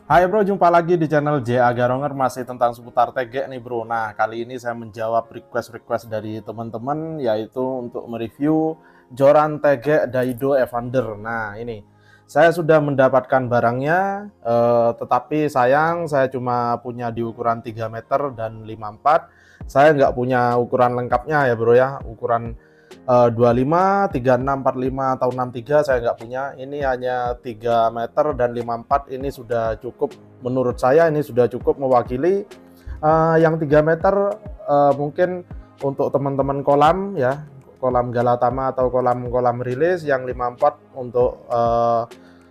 Hai bro, jumpa lagi di channel JA Garonger, masih tentang seputar TG nih bro. Nah, kali ini saya menjawab request-request dari teman-teman, yaitu untuk mereview joran TG Daido Evander. Nah, ini saya sudah mendapatkan barangnya, tetapi sayang saya cuma punya di ukuran 3 meter dan 54. Saya nggak punya ukuran lengkapnya ya bro ya, ukuran 25, 36, 45 atau 63 saya nggak punya. Ini hanya 3 meter dan 54. Ini sudah cukup, menurut saya ini sudah cukup mewakili. Yang 3 meter mungkin untuk teman-teman kolam ya, kolam Galatama atau kolam-kolam rilis. Yang 54 untuk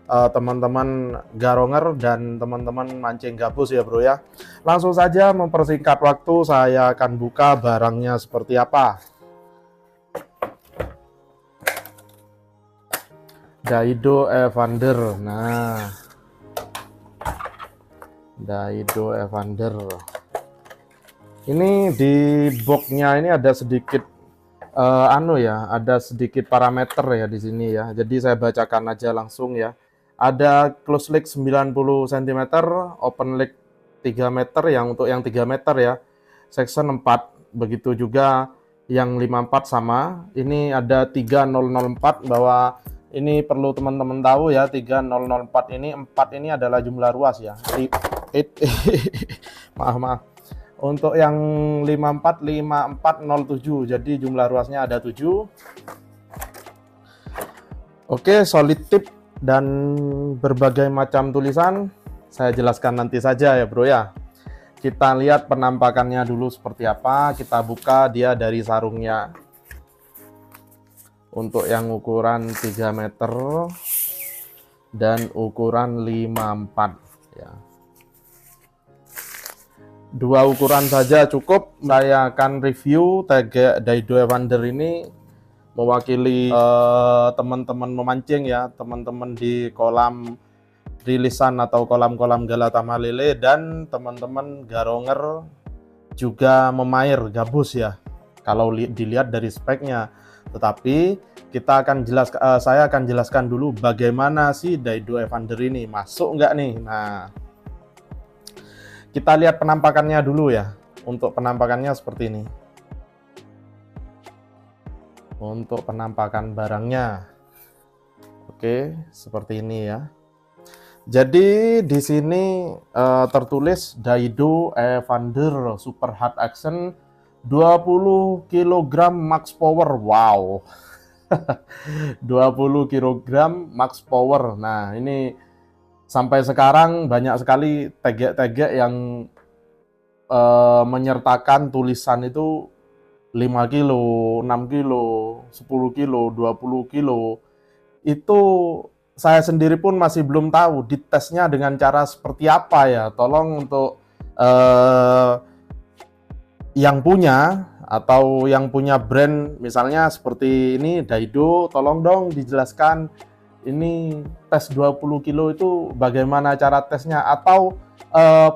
teman-teman garonger dan teman-teman mancing gabus ya bro ya. Langsung saja mempersingkat waktu, saya akan buka barangnya seperti apa. Daido Evander. Nah, Daido Evander. Ini di boxnya ini ada sedikit ada sedikit parameter ya di sini ya. Jadi saya bacakan aja langsung ya. Ada close leg 90 cm, open leg 3 meter yang untuk yang 3 meter ya. Section 4, begitu juga yang 54 sama. Ini ada 3004, bahwa ini perlu teman-teman tahu ya, 3004 ini 4 ini adalah jumlah ruas ya. Maaf. Untuk yang 54 5407, jadi jumlah ruasnya ada 7. Oke, solid tip dan berbagai macam tulisan saya jelaskan nanti saja ya bro ya. Kita lihat penampakannya dulu seperti apa. Kita buka dia dari sarungnya. Untuk yang ukuran 3 meter dan ukuran 54 ya. Dua ukuran saja cukup. Saya akan review TG Daido Evander ini mewakili teman-teman memancing ya, teman-teman di kolam rilisan atau kolam-kolam Galatama lele, dan teman-teman garonger juga memair gabus ya, kalau dilihat dari speknya. Tetapi kita akan saya akan jelaskan dulu bagaimana sih Daido Evander ini, masuk nggak nih. Nah, kita lihat penampakannya dulu ya. Untuk penampakannya seperti ini. Untuk penampakan barangnya, oke, seperti ini ya. Jadi di sini tertulis Daido Evander Super Hard Action 20 kg max power. Wow. 20 kg max power. Nah, ini sampai sekarang banyak sekali tegek-tegek yang menyertakan tulisan itu 5 kilo, 6 kilo, 10 kilo, 20 kilo. Itu saya sendiri pun masih belum tahu ditesnya dengan cara seperti apa ya. Tolong untuk yang punya atau yang punya brand misalnya seperti ini Daido, tolong dong dijelaskan ini tes 20 kilo itu bagaimana cara tesnya, atau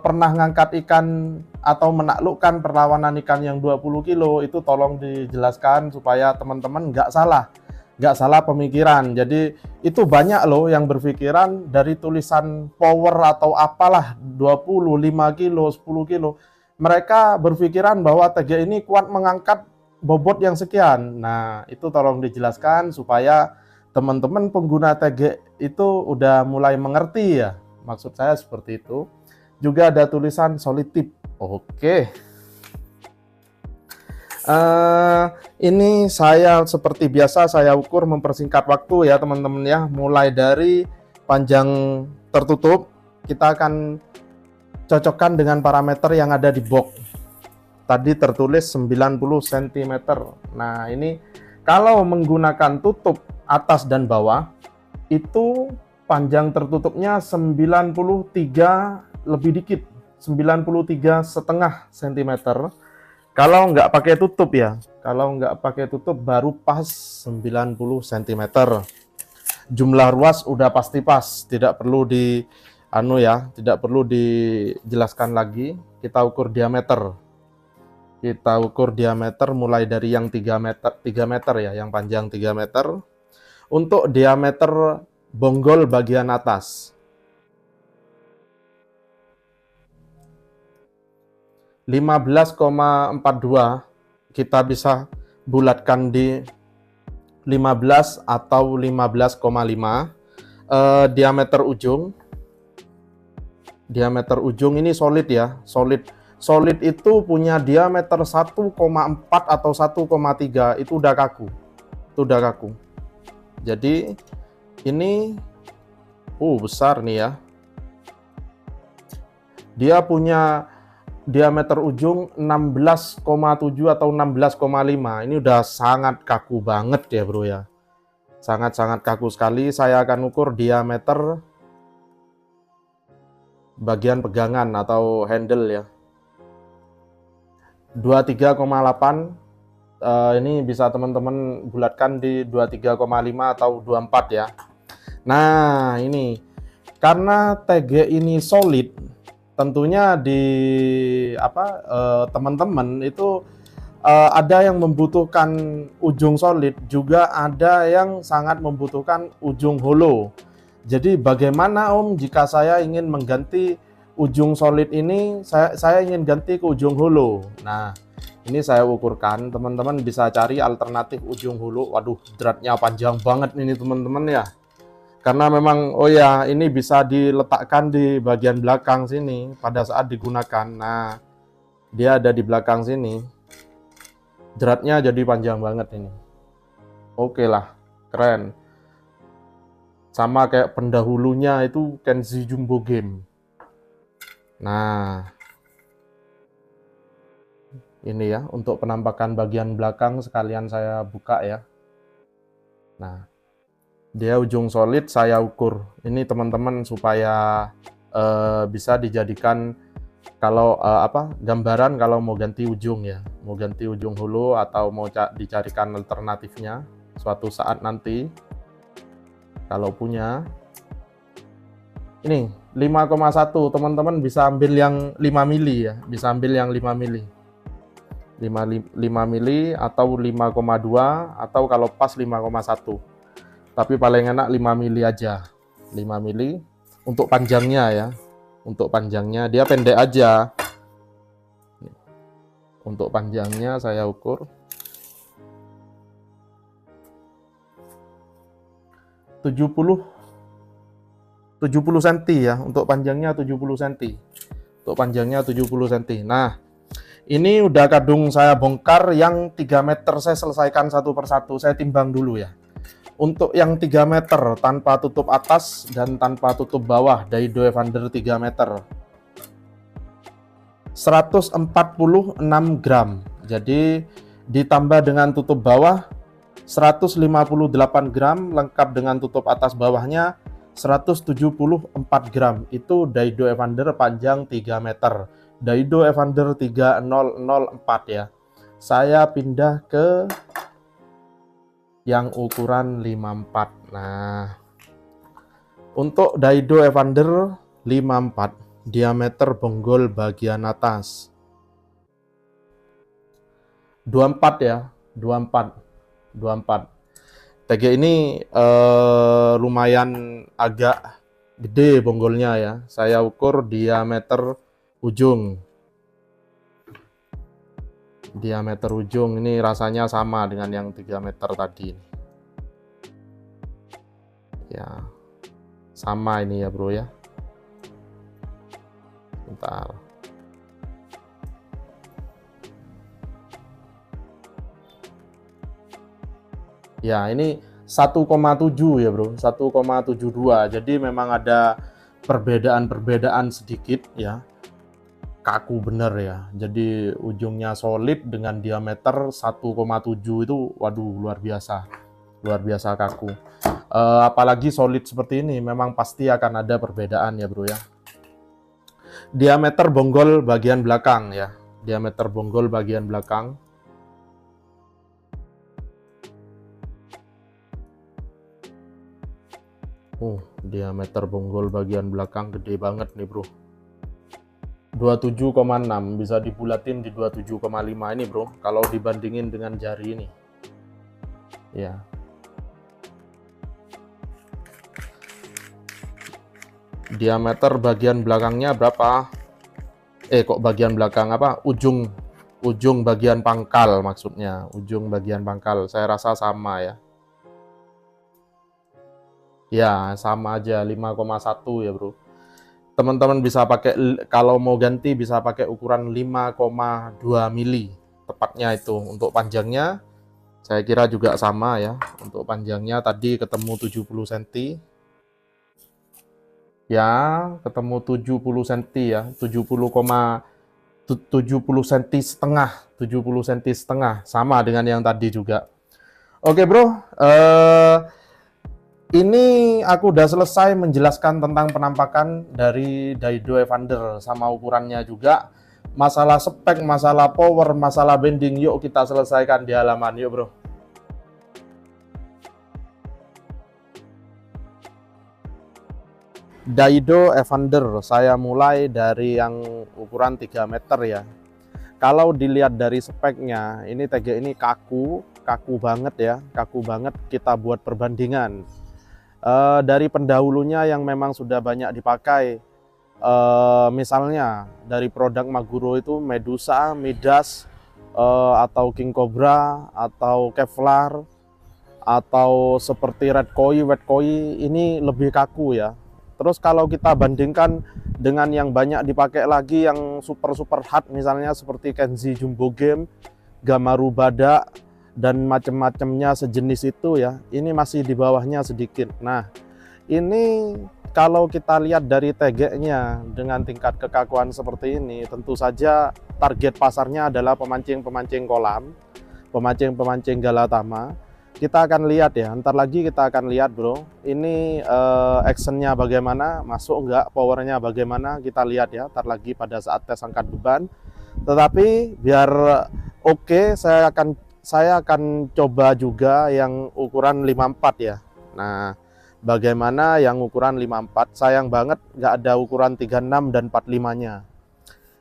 pernah ngangkat ikan atau menaklukkan perlawanan ikan yang 20 kilo itu tolong dijelaskan supaya teman-teman nggak salah pemikiran. Jadi itu banyak loh yang berpikiran dari tulisan power atau apalah 20, 5 kilo, 10 kilo. Mereka berpikiran bahwa TG ini kuat mengangkat bobot yang sekian. Nah, itu tolong dijelaskan supaya teman-teman pengguna TG itu udah mulai mengerti ya. Maksud saya seperti itu. Juga ada tulisan solid tip. Oke. Ini saya seperti biasa saya ukur mempersingkat waktu ya teman-teman ya. Mulai dari panjang tertutup, kita akan cocokkan dengan parameter yang ada di box. Tadi tertulis 90 cm. Nah, ini kalau menggunakan tutup atas dan bawah, itu panjang tertutupnya 93 lebih dikit, 93,5 cm. Kalau nggak pakai tutup ya, kalau nggak pakai tutup baru pas 90 cm. Jumlah ruas udah pasti pas, tidak perlu tidak perlu dijelaskan lagi. Kita ukur diameter. Kita ukur diameter mulai dari yang 3 meter ya, yang panjang 3 meter. Untuk diameter bonggol bagian atas. 15,42 kita bisa bulatkan di 15 atau 15,5. Diameter ujung ini solid ya, solid itu punya diameter 1,4 atau 1,3, itu udah kaku, jadi ini besar nih ya. Dia punya diameter ujung 16,7 atau 16,5. Ini udah sangat kaku banget ya bro ya, sangat kaku sekali. Saya akan ukur diameter bagian pegangan atau handle ya, 23,8. Ini bisa teman-teman bulatkan di 23,5 atau 24 ya. Nah ini karena TG ini solid, tentunya di teman-teman itu ada yang membutuhkan ujung solid, juga ada yang sangat membutuhkan ujung hollow. Jadi bagaimana Om jika saya ingin mengganti ujung solid ini, saya ingin ganti ke ujung hollow. Nah ini saya ukurkan, teman-teman bisa cari alternatif ujung hollow. Waduh, dratnya panjang banget ini teman-teman ya. Karena memang ini bisa diletakkan di bagian belakang sini pada saat digunakan. Nah, dia ada di belakang sini. Dratnya jadi panjang banget ini. Oke lah, keren. Sama kayak pendahulunya itu Kenzi Jumbo Game. Nah, ini ya untuk penampakan bagian belakang sekalian saya buka ya. Nah, dia ujung solid saya ukur ini teman-teman supaya bisa dijadikan kalau gambaran kalau mau ganti ujung ya, mau ganti ujung hulu atau mau dicarikan alternatifnya suatu saat nanti kalau punya. Ini 5,1, teman-teman bisa ambil yang 5 mili ya, bisa ambil yang 5 mili. 5 mili atau 5,2 atau kalau pas 5,1. Tapi paling enak 5 mili aja. 5 mili untuk panjangnya ya. Untuk panjangnya dia pendek aja. Untuk panjangnya saya ukur 70 cm ya. Untuk panjangnya 70 cm. Untuk panjangnya 70 cm. Nah, ini udah kadung saya bongkar yang 3 meter, saya selesaikan satu persatu, saya timbang dulu ya. Untuk yang 3 meter tanpa tutup atas dan tanpa tutup bawah, Daido Evander 3 meter. 146 gram. Jadi ditambah dengan tutup bawah 158 gram, lengkap dengan tutup atas bawahnya 174 gram. Itu Daido Evander panjang 3 meter. Daido Evander 3004 ya. Saya pindah ke yang ukuran 54. Nah, untuk Daido Evander 54, diameter bonggol bagian atas 24 ya, 24. TG ini lumayan agak gede bonggolnya ya. Saya ukur diameter ujung. Diameter ujung ini rasanya sama dengan yang 3 meter tadi. Ya, sama ini ya bro ya. Bentar. Ya, ini 1,7 ya bro, 1,72. Jadi memang ada perbedaan sedikit ya. Kaku bener ya. Jadi ujungnya solid dengan diameter 1,7 itu waduh luar biasa. Luar biasa kaku. Apalagi solid seperti ini memang pasti akan ada perbedaan ya bro ya. Diameter bonggol bagian belakang ya. Diameter bonggol bagian belakang. Diameter bonggol bagian belakang gede banget nih bro. 27,6, bisa dibulatin di 27,5 ini bro, kalau dibandingin dengan jari ini. Ya. Diameter bagian belakangnya berapa? Kok bagian belakang, apa, ujung bagian pangkal maksudnya, ujung bagian pangkal. Saya rasa sama ya. Ya, sama aja 5,1 ya, Bro. Teman-teman bisa pakai, kalau mau ganti bisa pakai ukuran 5,2 mili. Tepatnya itu. Untuk panjangnya saya kira juga sama ya. Untuk panjangnya tadi ketemu 70 cm. Ya, ketemu 70 cm ya. 70 cm setengah, 70 cm setengah, sama dengan yang tadi juga. Oke, Bro. Ini aku udah selesai menjelaskan tentang penampakan dari Daido Evander sama ukurannya juga. Masalah spek, masalah power, masalah bending, yuk kita selesaikan di halaman, yuk, Bro. Daido Evander, saya mulai dari yang ukuran 3 meter ya. Kalau dilihat dari speknya, ini TG ini kaku banget ya, kaku banget. Kita buat perbandingan. Dari pendahulunya yang memang sudah banyak dipakai, misalnya dari produk Maguro itu Medusa, Midas, atau King Cobra, atau Kevlar, atau seperti Red Koi, Wet Koi, ini lebih kaku ya. Terus kalau kita bandingkan dengan yang banyak dipakai lagi yang super hard, misalnya seperti Kenzi Jumbo Game, Gamaru Bada, dan macam-macamnya sejenis itu ya, ini masih di bawahnya sedikit. Nah, ini kalau kita lihat dari TG-nya dengan tingkat kekakuan seperti ini, tentu saja target pasarnya adalah pemancing-pemancing kolam, pemancing-pemancing galatama. Kita akan lihat ya, ntar lagi kita akan lihat, Bro, ini actionnya bagaimana, masuk enggak, powernya bagaimana, kita lihat ya, ntar lagi pada saat tes angkat beban. Tetapi biar oke, saya akan coba juga yang ukuran 54 ya. Nah, bagaimana yang ukuran 54? Sayang banget nggak ada ukuran 36 dan 45-nya.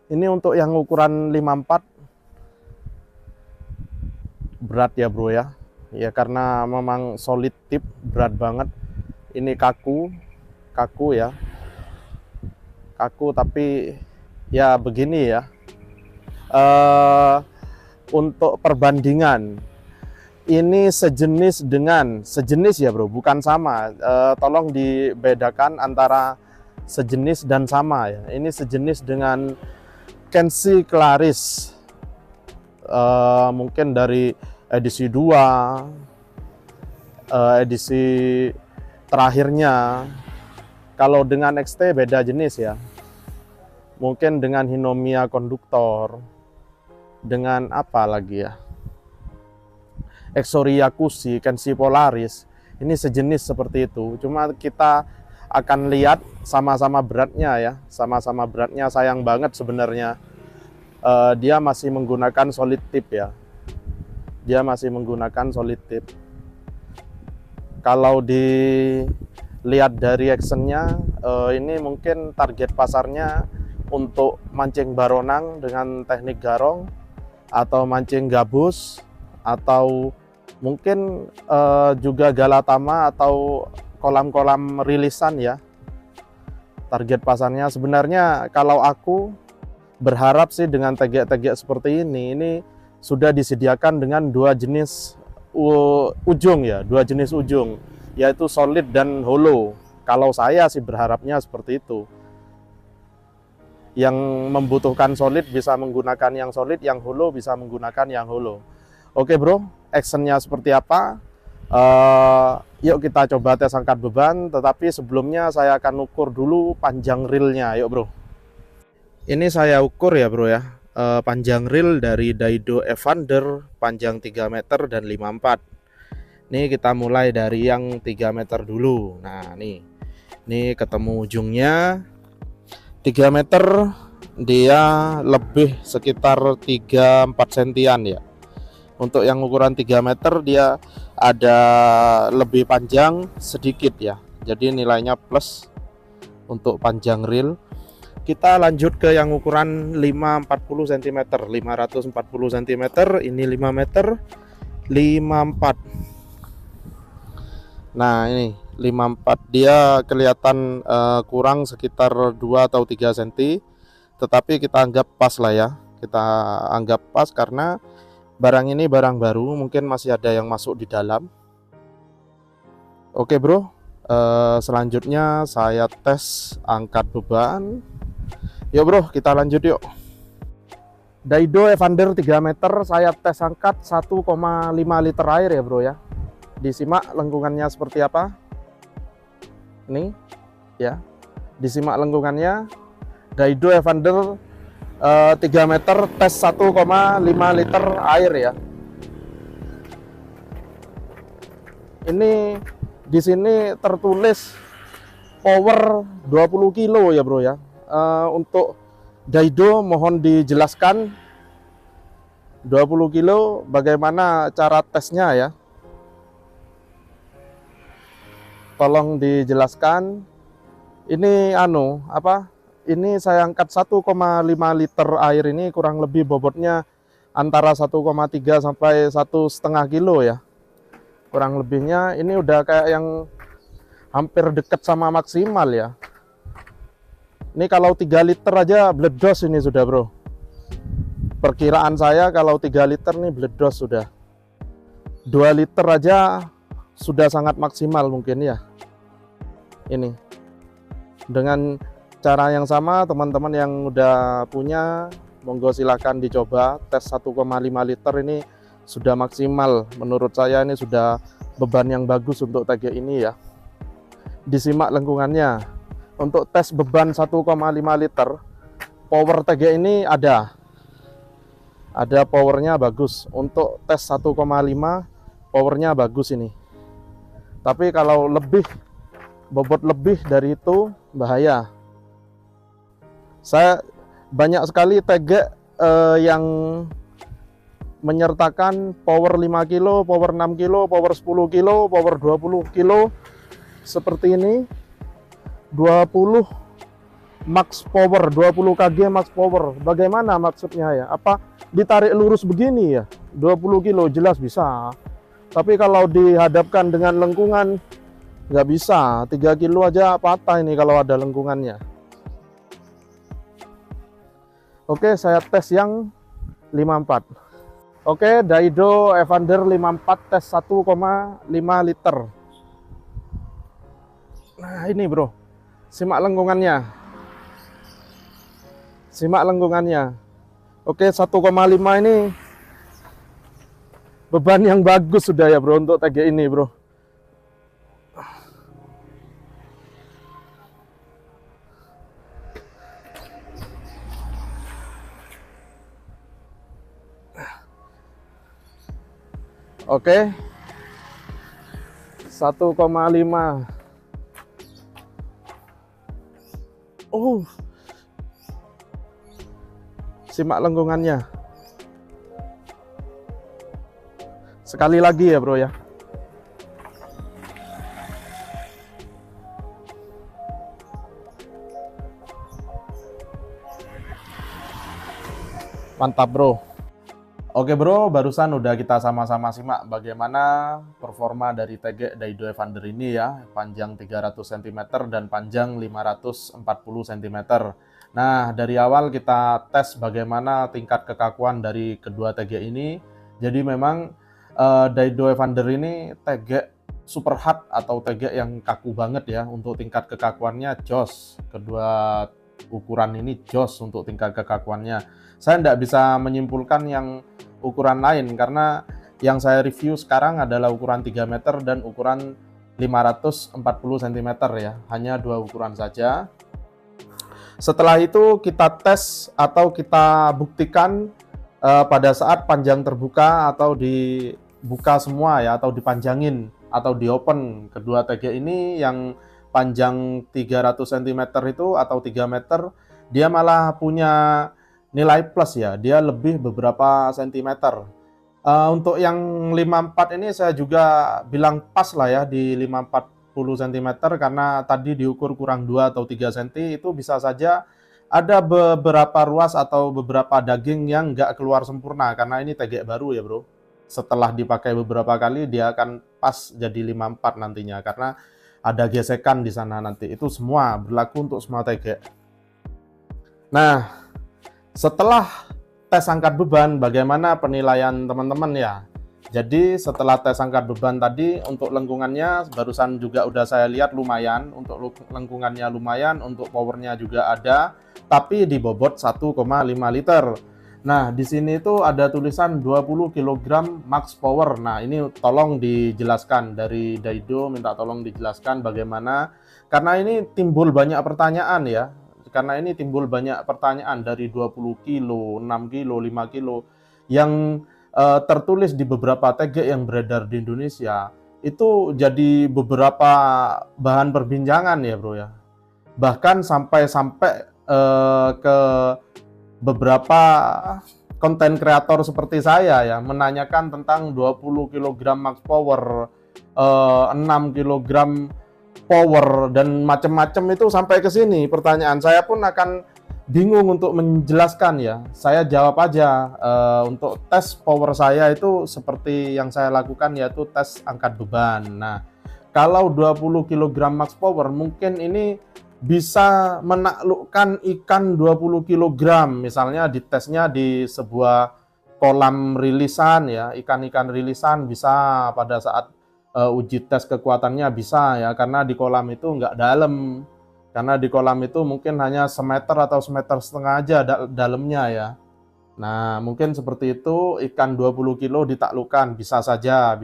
Ini untuk yang ukuran 54 berat ya, Bro ya. Ya karena memang solid tip, berat banget. Ini kaku ya. Kaku tapi ya begini ya. Untuk perbandingan, ini sejenis ya, Bro, bukan sama. Tolong dibedakan antara sejenis dan sama ya. Ini sejenis dengan Kenzi Claris, mungkin dari edisi 2, edisi terakhirnya. Kalau dengan XT beda jenis ya, mungkin dengan Hinomiya Konduktor, dengan apa lagi ya, Exoriakushi, Kenzi Polaris, ini sejenis seperti itu. Cuma kita akan lihat sama-sama beratnya ya, sama-sama beratnya. Sayang banget sebenarnya dia masih menggunakan solid tip ya, dia masih menggunakan solid tip. Kalau dilihat dari actionnya, ini mungkin target pasarnya untuk mancing baronang dengan teknik garong, atau mancing gabus, atau mungkin juga galatama atau kolam-kolam rilisan ya. Target pasarnya sebenarnya kalau aku berharap sih dengan tegak-tegak seperti ini sudah disediakan dengan dua jenis ujung ya, dua jenis ujung, yaitu solid dan hollow. Kalau saya sih berharapnya seperti itu. Yang membutuhkan solid bisa menggunakan yang solid, yang hollow bisa menggunakan yang hollow. Oke, Bro, actionnya seperti apa? Yuk kita coba tes angkat beban, tetapi sebelumnya saya akan ukur dulu panjang reelnya. Yuk, Bro. Ini saya ukur ya, Bro ya. Panjang reel dari Daido Evander, panjang 3 meter dan 54. Nih kita mulai dari yang 3 meter dulu. Nah, nih ketemu ujungnya 3 meter, dia lebih sekitar 3-4 sentian ya. Untuk yang ukuran 3 meter dia ada lebih panjang sedikit ya. Jadi nilainya plus untuk panjang reel. Kita lanjut ke yang ukuran 540 cm, 540 cm, ini 5 meter 54. Nah, ini 54 dia kelihatan kurang sekitar 2 atau 3 cm. tetapi kita anggap pas lah ya. Kita anggap pas karena barang ini barang baru, mungkin masih ada yang masuk di dalam. Oke bro, selanjutnya saya tes angkat beban. Yuk bro, kita lanjut yuk. Daido Evander 3 meter saya tes angkat 1,5 liter air ya bro ya. Disimak lengkungannya seperti apa. Ini ya, disimak lengkungannya. Daido Evander 3 meter tes 1,5 liter air ya. Ini di sini tertulis power 20 kilo ya bro ya. Untuk Daido mohon dijelaskan 20 kilo bagaimana cara tesnya ya. Tolong dijelaskan. Ini ini saya angkat 1,5 liter air, ini kurang lebih bobotnya antara 1,3 sampai 1,5 kilo ya. Kurang lebihnya ini udah kayak yang hampir dekat sama maksimal ya. Ini kalau 3 liter aja bledos ini sudah bro. Perkiraan saya kalau 3 liter nih bledos sudah. 2 liter aja sudah sangat maksimal mungkin ya. Ini dengan cara yang sama, teman-teman yang udah punya monggo silahkan dicoba. Tes 1,5 liter ini sudah maksimal menurut saya. Ini sudah beban yang bagus untuk TG ini ya. Disimak lengkungannya. Untuk tes beban 1,5 liter, power TG ini ada powernya bagus. Untuk tes 1,5 powernya bagus ini. Tapi kalau bobot lebih dari itu bahaya. Saya banyak sekali TG yang menyertakan power 5 kilo, power 6 kilo, power 10 kilo, power 20 kilo seperti ini. 20 max power, 20 kg max power. Bagaimana maksudnya ya? Apa ditarik lurus begini ya? 20 kilo jelas bisa. Tapi kalau dihadapkan dengan lengkungan nggak bisa. 3 kilo aja patah ini kalau ada lengkungannya. Oke, saya tes yang 54. Oke, Daido Evander 54 tes 1,5 liter. Nah ini bro, simak lengkungannya. Simak lengkungannya. Oke, 1,5 ini beban yang bagus sudah ya bro untuk TG ini bro. Oke, 1,5. Simak lengkungannya. Sekali lagi ya bro ya. Mantap bro. Oke bro, barusan udah kita sama-sama simak bagaimana performa dari TG Daido Evander ini ya. Panjang 300 cm dan panjang 540 cm. Nah, dari awal kita tes bagaimana tingkat kekakuan dari kedua TG ini. Jadi memang Daido Evander ini TG super hard atau TG yang kaku banget ya. Untuk tingkat kekakuannya jos. Kedua ukuran ini jos untuk tingkat kekakuannya. Saya tidak bisa menyimpulkan yang ukuran lain karena yang saya review sekarang adalah ukuran 3 meter dan ukuran 540 cm ya. Hanya dua ukuran saja. Setelah itu kita tes atau kita buktikan pada saat panjang terbuka atau dibuka semua ya, atau dipanjangin atau di open kedua TG ini. Yang panjang 300 cm itu atau 3 meter dia malah punya nilai plus ya, dia lebih beberapa sentimeter. Untuk yang 54 ini saya juga bilang pas lah ya di 540 cm karena tadi diukur kurang 2 atau 3 cm. Itu bisa saja ada beberapa ruas atau beberapa daging yang nggak keluar sempurna karena ini TG baru ya bro. Setelah dipakai beberapa kali dia akan pas jadi 54 nantinya karena ada gesekan di sana nanti. Itu semua berlaku untuk semua TG. Nah, Setelah tes angkat beban, bagaimana penilaian teman-teman ya? Jadi setelah tes angkat beban tadi, untuk lengkungannya barusan juga udah saya lihat lumayan, untuk lengkungannya lumayan, untuk powernya juga ada, tapi di bobot 1,5 liter. Nah, di sini itu ada tulisan 20 kg max power. Nah, ini tolong dijelaskan dari Daido, minta tolong dijelaskan bagaimana, karena ini timbul banyak pertanyaan ya. Karena ini timbul banyak pertanyaan dari 20 kilo, 6 kilo, 5 kilo yang tertulis di beberapa tag yang beredar di Indonesia. Itu jadi beberapa bahan perbincangan ya, Bro ya. Bahkan sampai ke beberapa konten kreator seperti saya ya menanyakan tentang 20 kg max power, 6 kg power dan macam-macam, itu sampai ke sini pertanyaan. Saya pun akan bingung untuk menjelaskan ya. Saya jawab aja, untuk tes power saya itu seperti yang saya lakukan, yaitu tes angkat beban. Nah, kalau 20 kg max power mungkin ini bisa menaklukkan ikan 20 kg, misalnya ditesnya di sebuah kolam rilisan ya, ikan-ikan rilisan bisa pada saat uji tes kekuatannya bisa ya, karena di kolam itu nggak dalam, karena di kolam itu mungkin hanya semeter atau semeter setengah aja dalamnya ya. Nah, mungkin seperti itu, ikan 20 kilo ditaklukkan, bisa saja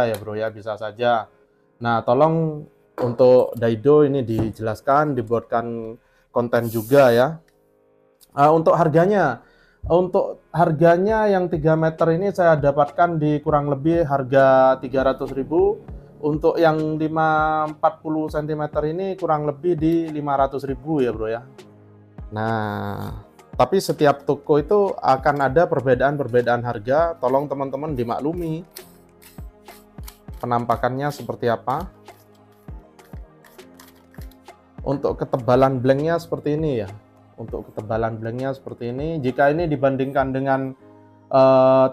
ya Bro ya, bisa saja. Nah, tolong untuk Daido ini dijelaskan, dibuatkan konten juga ya. Untuk harganya yang 3 meter ini saya dapatkan di kurang lebih harga 300.000. Untuk yang 40 cm ini kurang lebih di 500.000 ya Bro ya. Nah, tapi setiap toko itu akan ada perbedaan harga, tolong teman-teman dimaklumi. Penampakannya seperti apa? Untuk ketebalan blanknya seperti ini ya. Untuk ketebalan blanknya seperti ini. Jika ini dibandingkan dengan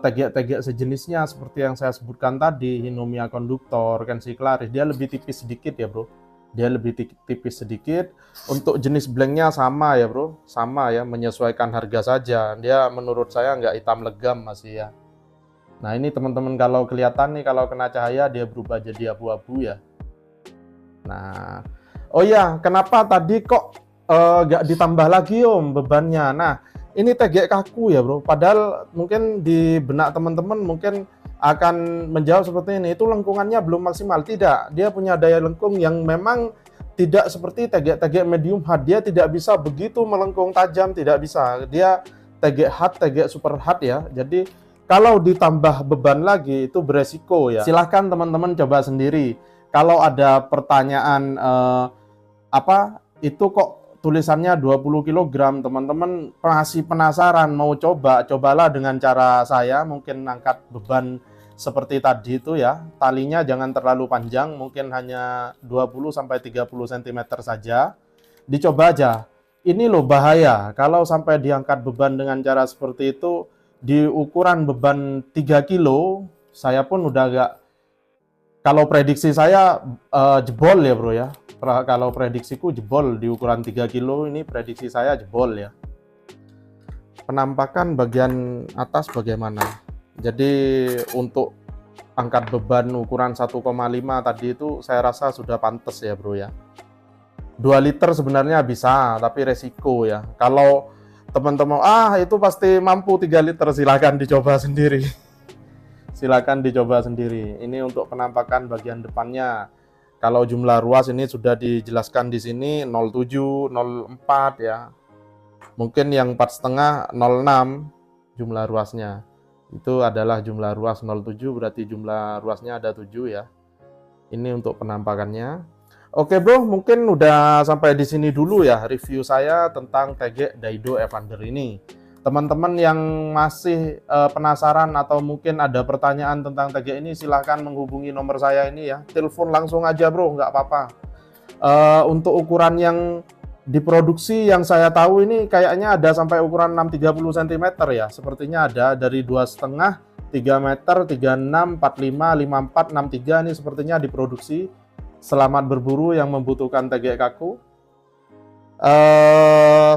tegek-tegek sejenisnya seperti yang saya sebutkan tadi, Hinomia Conductor, Kenshi Claris, dia lebih tipis sedikit ya Bro. Dia lebih tipis sedikit. Untuk jenis blanknya sama ya Bro, sama ya, menyesuaikan harga saja. Dia menurut saya nggak hitam legam masih ya. Nah, ini teman-teman kalau kelihatan nih, kalau kena cahaya dia berubah jadi abu-abu ya. Nah, oh ya, kenapa tadi kok nggak ditambah lagi Om bebannya? Nah, ini tegek kaku ya Bro, padahal mungkin di benak teman-teman mungkin akan menjawab seperti ini, itu lengkungannya belum maksimal. Tidak, dia punya daya lengkung yang memang tidak seperti tegek-tegek medium hard. Dia tidak bisa begitu melengkung tajam, tidak bisa. Dia tegek hard, tegek super hard ya. Jadi kalau ditambah beban lagi itu beresiko ya. Silahkan teman-teman coba sendiri. Kalau ada pertanyaan itu kok tulisannya 20 kg, teman-teman masih penasaran mau cobalah dengan cara saya, mungkin angkat beban seperti tadi itu ya. Talinya jangan terlalu panjang, mungkin hanya 20-30 cm saja. Dicoba aja. Ini loh bahaya, kalau sampai diangkat beban dengan cara seperti itu, di ukuran beban 3 kilo, saya pun udah agak, kalau prediksi saya jebol ya Bro ya. Kalau prediksiku jebol di ukuran 3 kilo ini, prediksi saya jebol ya. Penampakan bagian atas bagaimana? Jadi untuk angkat beban ukuran 1,5 tadi itu saya rasa sudah pantas ya Bro ya. 2 liter sebenarnya bisa, tapi resiko ya. Kalau teman-teman itu pasti mampu 3 liter, silahkan dicoba sendiri. Silakan dicoba sendiri. Ini untuk penampakan bagian depannya. Kalau jumlah ruas ini sudah dijelaskan di sini 07, 04 ya. Mungkin yang 4,5 06 jumlah ruasnya. Itu adalah jumlah ruas 07, berarti jumlah ruasnya ada 7 ya. Ini untuk penampakannya. Oke Bro, mungkin udah sampai di sini dulu ya review saya tentang tegek Daido Evander ini. Teman-teman yang masih penasaran atau mungkin ada pertanyaan tentang tegek ini, silahkan menghubungi nomor saya ini ya. Telepon langsung aja Bro, nggak apa-apa. Untuk ukuran yang diproduksi yang saya tahu ini kayaknya ada sampai ukuran 630 cm ya. Sepertinya ada dari 2,5, 3 meter, 36, 45, 54, 63 ini sepertinya diproduksi. Selamat berburu yang membutuhkan tegek kaku.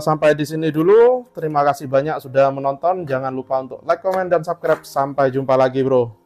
sampai di sini dulu. Terima kasih banyak sudah menonton. Jangan lupa untuk like, comment, dan subscribe. Sampai jumpa lagi, bro.